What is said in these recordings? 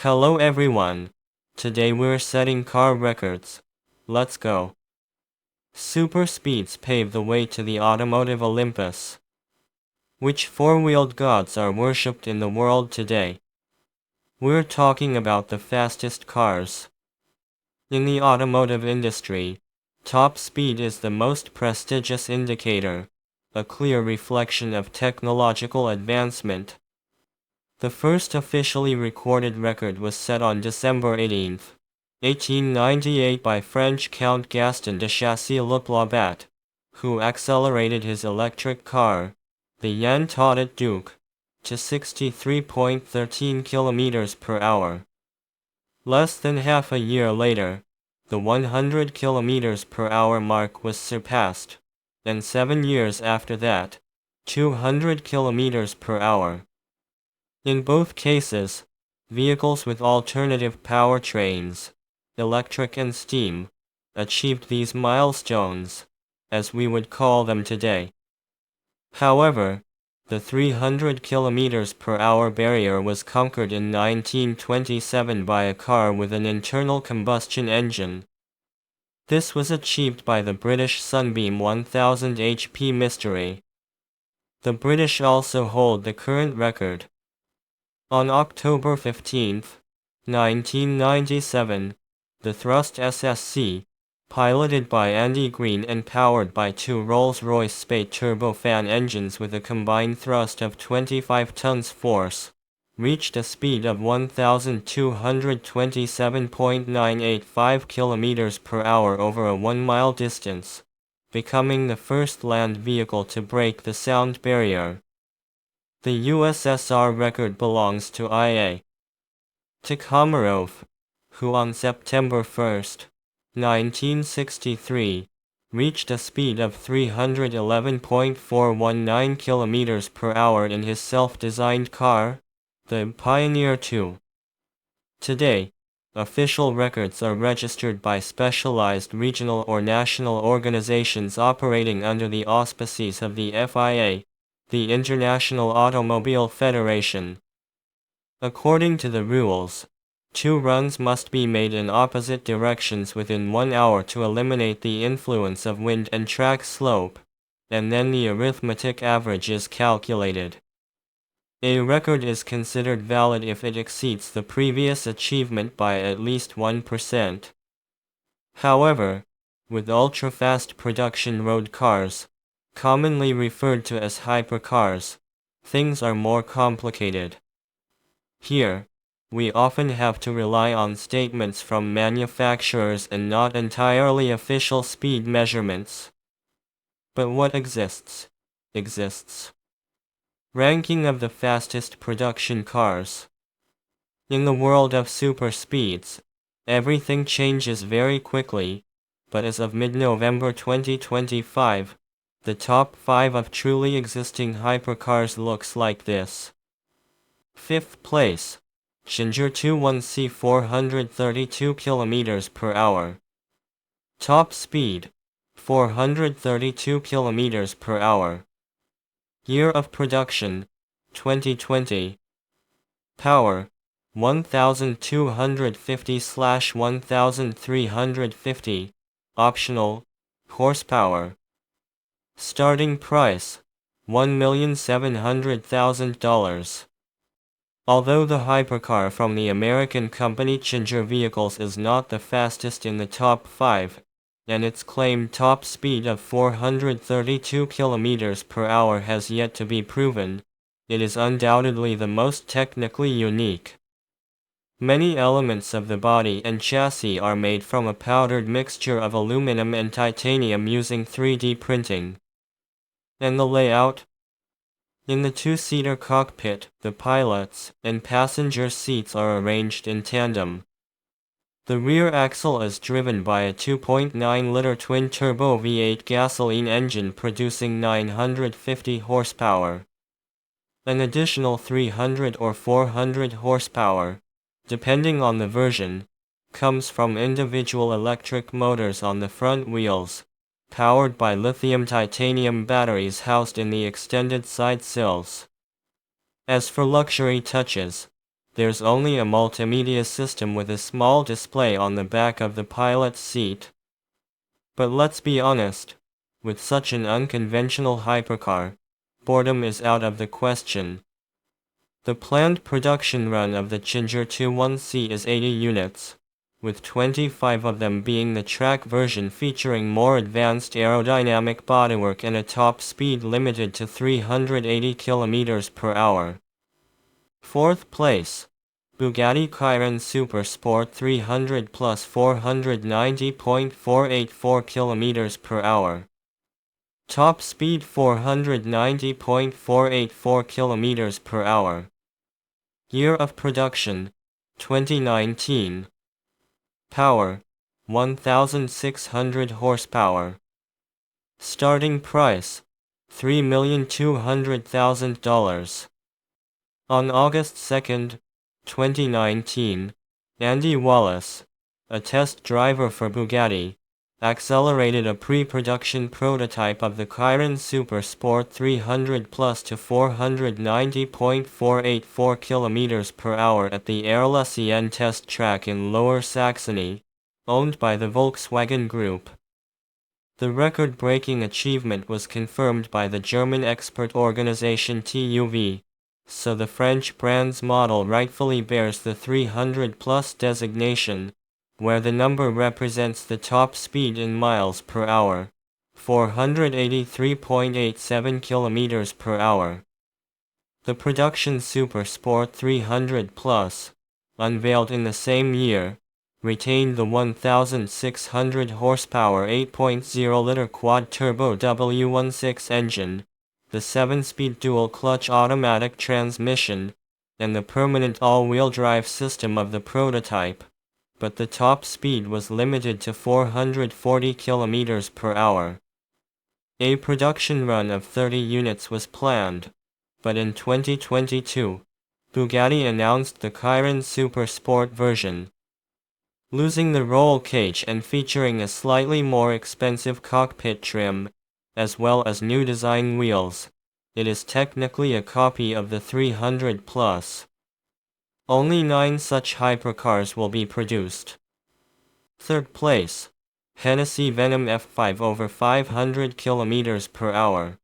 Hello everyone. Today we're setting car records. Let's go. Super speeds pave the way to the automotive Olympus. Which four-wheeled gods are worshipped in the world today? We're talking about the fastest cars. In the automotive industry, top speed is the most prestigious indicator, a clear reflection of technological advancement. The first officially recorded record was set on December 18, 1898 by French Count Gaston de Chassis-le-Plabat, who accelerated his electric car, the Yan Tautet Duke, to 63.13 km per hour. Less than half a year later, the 100 km per hour mark was surpassed, and 7 years after that, 200 km per hour. In both cases, vehicles with alternative powertrains, electric and steam, achieved these milestones, as we would call them today. However, the 300 km per hour barrier was conquered in 1927 by a car with an internal combustion engine. This was achieved by the British Sunbeam 1000 HP Mystery. The British also hold the current record. On October 15, 1997, the Thrust SSC, piloted by Andy Green and powered by two Rolls-Royce Spate turbofan engines with a combined thrust of 25 tons force, reached a speed of 1,227.985 km per hour over a 1-mile distance, becoming the first land vehicle to break the sound barrier. The USSR record belongs to I.A. Tikhomarov, who on September 1, 1963, reached a speed of 311.419 km per hour in his self-designed car, the Pioneer 2. Today, official records are registered by specialized regional or national organizations operating under the auspices of the FIA, the International Automobile Federation. According to the rules, 2 runs must be made in opposite directions within 1 hour to eliminate the influence of wind and track slope, and then the arithmetic average is calculated. A record is considered valid if it exceeds the previous achievement by at least 1%. However, with ultra-fast production road cars, commonly referred to as hypercars, things are more complicated. Here, we often have to rely on statements from manufacturers and not entirely official speed measurements. But what exists? Ranking of the fastest production cars. In the world of super speeds, everything changes very quickly, but as of mid-November 2025, the top 5 of truly existing hypercars looks like this. 5th place, Ginger 21C 432 km per hour. Top speed, 432 km per hour. Year of production, 2020. Power, 1250/1350. Optional, horsepower. Starting price, $1,700,000. Although the hypercar from the American company Ginger Vehicles is not the fastest in the top 5, and its claimed top speed of 432 km per hour has yet to be proven, it is undoubtedly the most technically unique. Many elements of the body and chassis are made from a powdered mixture of aluminum and titanium using 3D printing. And the layout? In the 2-seater cockpit, the pilots and passenger seats are arranged in tandem. The rear axle is driven by a 2.9-liter twin-turbo V8 gasoline engine producing 950 horsepower. An additional 300 or 400 horsepower, depending on the version, comes from individual electric motors on the front wheels, powered by lithium-titanium batteries housed in the extended side sills. As for luxury touches, There's only a multimedia system with a small display on the back of the pilot's seat. But let's be honest, with such an unconventional hypercar, boredom is out of the question. The planned production run of the Charger 21C is 80 units, with 25 of them being the track version featuring more advanced aerodynamic bodywork and a top speed limited to 380 km per hour. Fourth place, Bugatti Chiron Super Sport 300 plus 490.484 km per hour. Top speed 490.484 km per hour. Year of production, 2019. Power, 1,600 horsepower. Starting price, $3,200,000. On August 2, 2019, Andy Wallace, a test driver for Bugatti, accelerated a pre-production prototype of the Chiron Super Sport 300 Plus to 490.484 km per hour at the Erlesien test track in Lower Saxony, owned by the Volkswagen Group. The record-breaking achievement was confirmed by the German expert organization TÜV, so the French brand's model rightfully bears the 300 plus designation, where the number represents the top speed in miles per hour, 483.87 km per hour. The production Super Sport 300 Plus, unveiled in the same year, retained the 1,600 horsepower 8.0-liter quad-turbo W16 engine, the 7-speed dual-clutch automatic transmission, and the permanent all-wheel drive system of the prototype, but the top speed was limited to 440 km per hour. A production run of 30 units was planned, but in 2022, Bugatti announced the Chiron Super Sport version. Losing the roll cage and featuring a slightly more expensive cockpit trim, as well as new design wheels, it is technically a copy of the 300 Plus. Only 9 such hypercars will be produced. Third place, Hennessy Venom F5 over 500 km per hour.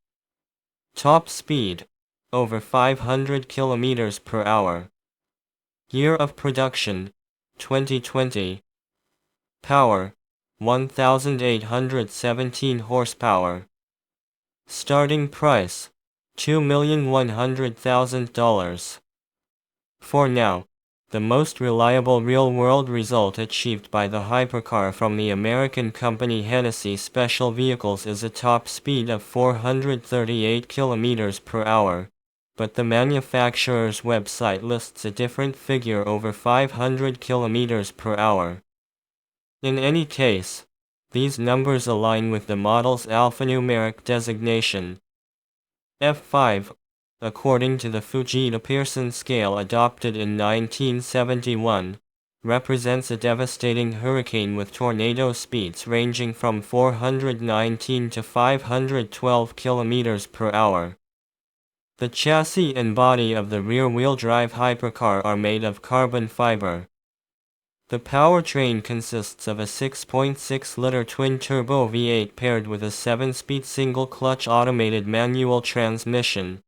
Top speed, over 500 km per hour. Year of production, 2020. Power, 1,817 horsepower. Starting price, $2,100,000. For now, the most reliable real-world result achieved by the hypercar from the American company Hennessy Special Vehicles is a top speed of 438 km per hour, but the manufacturer's website lists a different figure over 500 km per hour. In any case, these numbers align with the model's alphanumeric designation. F5, according to the Fujita-Pearson scale adopted in 1971, represents a devastating hurricane with tornado speeds ranging from 419 to 512 km per hour. The chassis and body of the rear-wheel drive hypercar are made of carbon fiber. The powertrain consists of a 6.6-liter twin-turbo V8 paired with a 7-speed single-clutch automated manual transmission.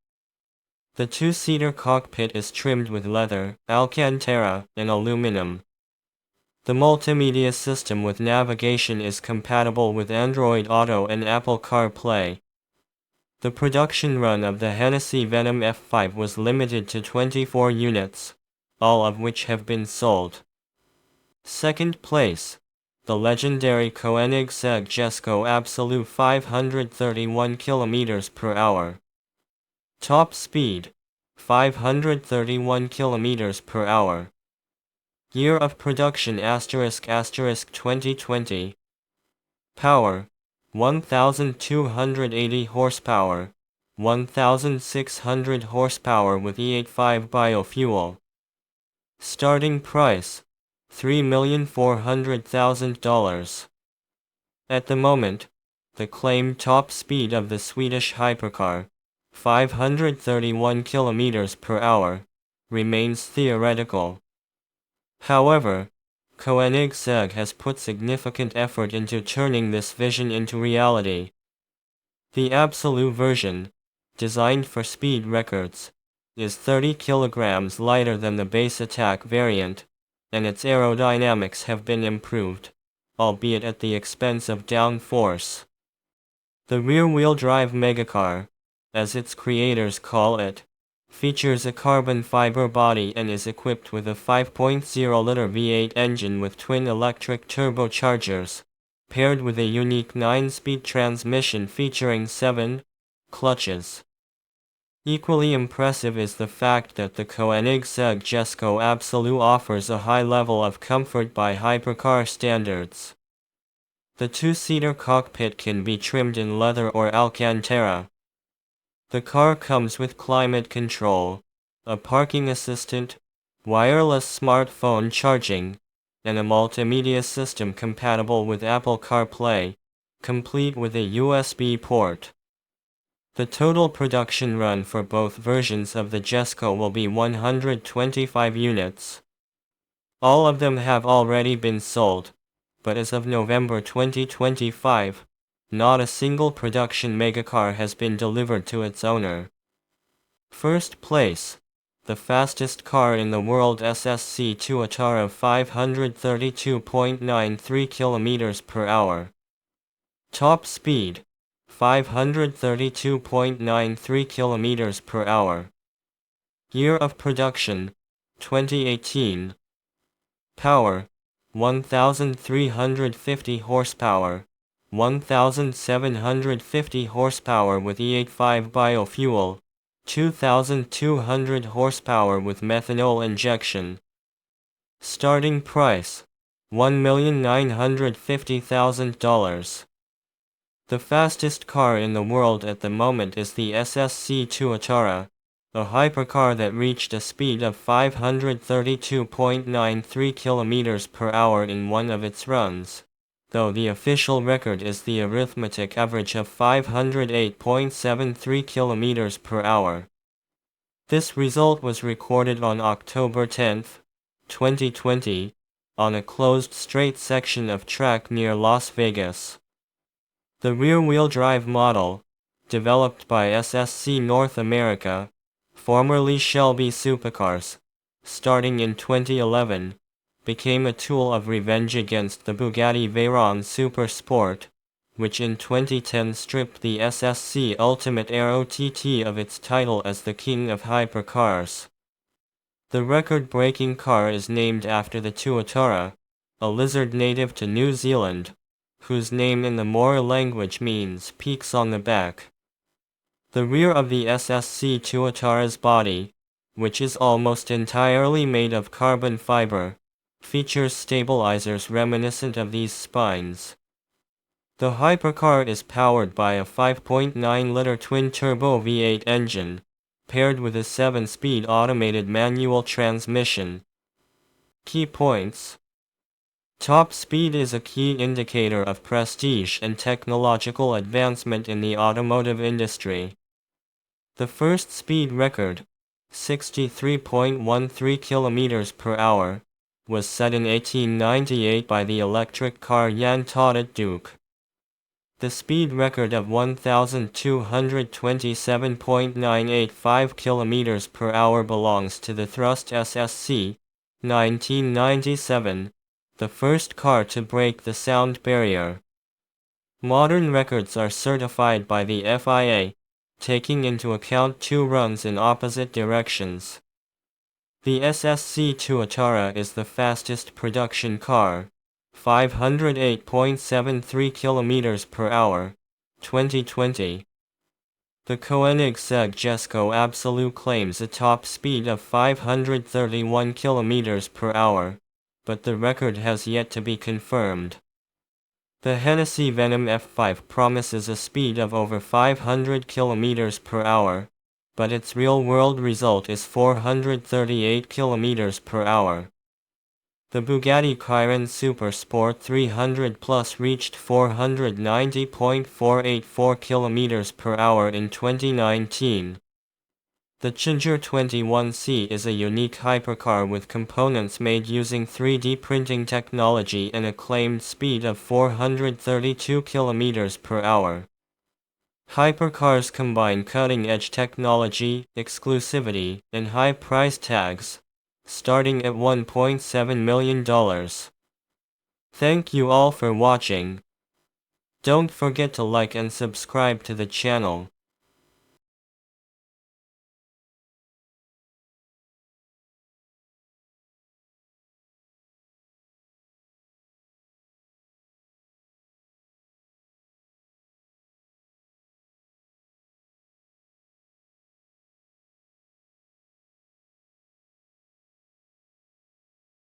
The two-seater cockpit is trimmed with leather, alcantara, and aluminum. The multimedia system with navigation is compatible with Android Auto and Apple CarPlay. The production run of the Hennessy Venom F5 was limited to 24 units, all of which have been sold. Second place, the legendary Koenigsegg Jesko Absolute 531 km per hour. Top speed, 531 km per hour. Year of production ** 2020. Power, 1,280 horsepower, 1,600 horsepower with E85 biofuel. Starting price, $3,400,000. At the moment, the claimed top speed of the Swedish hypercar, 531 km per hour, remains theoretical. However, Koenigsegg has put significant effort into turning this vision into reality. The absolute version, designed for speed records, is 30 kilograms lighter than the base attack variant, and its aerodynamics have been improved, albeit at the expense of downforce. The rear-wheel drive megacar, as its creators call it, features a carbon fiber body and is equipped with a 5.0-liter V8 engine with twin electric turbochargers, paired with a unique 9-speed transmission featuring 7 clutches. Equally impressive is the fact that the Koenigsegg Jesko Absolute offers a high level of comfort by hypercar standards. The two-seater cockpit can be trimmed in leather or Alcantara. The car comes with climate control, a parking assistant, wireless smartphone charging, and a multimedia system compatible with Apple CarPlay, complete with a USB port. The total production run for both versions of the Jesko will be 125 units. All of them have already been sold, but as of November 2025, not a single production megacar has been delivered to its owner. First place, the fastest car in the world SSC Tuatara 532.93 km per hour. Top speed, 532.93 km per hour. Year of production, 2018. Power, 1,350 horsepower. 1,750 horsepower with E85 biofuel, 2,200 horsepower with methanol injection. Starting price, $1,950,000. The fastest car in the world at the moment is the SSC Tuatara, a hypercar that reached a speed of 532.93 km per hour in one of its runs, though the official record is the arithmetic average of 508.73 km per hour. This result was recorded on October 10, 2020, on a closed straight section of track near Las Vegas. The rear-wheel drive model, developed by SSC North America, formerly Shelby Supercars, starting in 2011, became a tool of revenge against the Bugatti Veyron Super Sport, which in 2010 stripped the SSC Ultimate Aero TT of its title as the king of hypercars. The record-breaking car is named after the Tuatara, a lizard native to New Zealand, whose name in the Maori language means peaks on the back. The rear of the SSC Tuatara's body, which is almost entirely made of carbon fiber, features stabilizers reminiscent of these spines. The hypercar is powered by a 5.9-liter twin-turbo V8 engine, paired with a 7-speed automated manual transmission. Key points. Top speed is a key indicator of prestige and technological advancement in the automotive industry. The first speed record, 63.13 km per hour, was set in 1898 by the electric car Jan Taudet Duke. The speed record of 1,227.985 km per hour belongs to the Thrust SSC, 1997, the first car to break the sound barrier. Modern records are certified by the FIA, taking into account 2 runs in opposite directions. The SSC Tuatara is the fastest production car, 508.73 km per hour, 2020. The Koenigsegg Jesko Absolute claims a top speed of 531 km per hour, but the record has yet to be confirmed. The Hennessy Venom F5 promises a speed of over 500 km per hour, but its real-world result is 438 km per hour. The Bugatti Chiron Super Sport 300 Plus reached 490.484 km per hour in 2019. The Charger 21C is a unique hypercar with components made using 3D printing technology and a claimed speed of 432 km per hour. Hypercars combine cutting-edge technology, exclusivity, and high price tags, starting at $1.7 million. Thank you all for watching. Don't forget to like and subscribe to the channel.